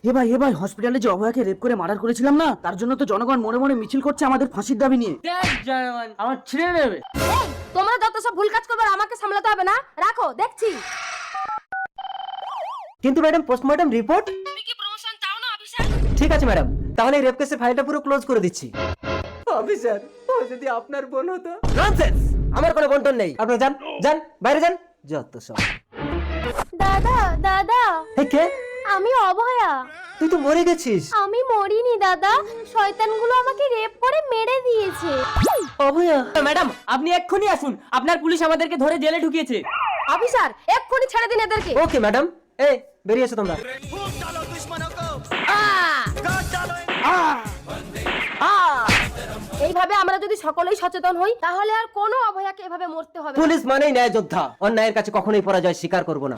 এ ভাই হসপিটালে যে অভয়াকে রেপ করে মার্ডার করেছিলাম না, তার জন্য তো জনগণ মনে মনে মিছিল করছে আমাদের ফাঁসির দাবি নিয়ে। জনগণ আমার ছিঁড়ে নেবে। এই তোমরা যত সব ভুল কাজ করবে আর আমাকে সামলাতে হবে না, রাখো দেখছি। কিন্তু ম্যাডাম পোস্টমর্টম রিপোর্ট। তুমি কি প্রমোশন চাও না অফিসার? ঠিক আছে ম্যাডাম, তাহলে এই রেপ কেসের ফাইলটা পুরো ক্লোজ করে দিচ্ছি। অফিসার, ও যদি আপনার বোন হতো। ননসেন্স, আমার কোনো বন্টন নেই। আপনি যান যান, বাইরে যান, যত সব। দাদা দাদা, এই কে? আমি অভয়া। তুই তো মরে গেছিস। আমি মরিনি দাদা, শয়তানগুলো আমাকে রেপ করে মেরে দিয়েছে। অভয়া, ম্যাডাম আপনি এক্ষুনি আসুন, আপনার পুলিশ আমাদেরকে ধরে জেলে ঢুকিয়েছে। অফিসার এক্ষুনি ছেড়ে দিন এদেরকে। Okay madam. এই বেরিয়ে এসো তোমরা। এইভাবে আমরা যদি সকলেই সচেতন হই তাহলে আর কোনো অভয়াকে এভাবে মরতে হবে না। পুলিশ মানেই ন্যায় যোদ্ধা, অন্যায়ের কাছে কখনোই পরাজয় স্বীকার করবো না।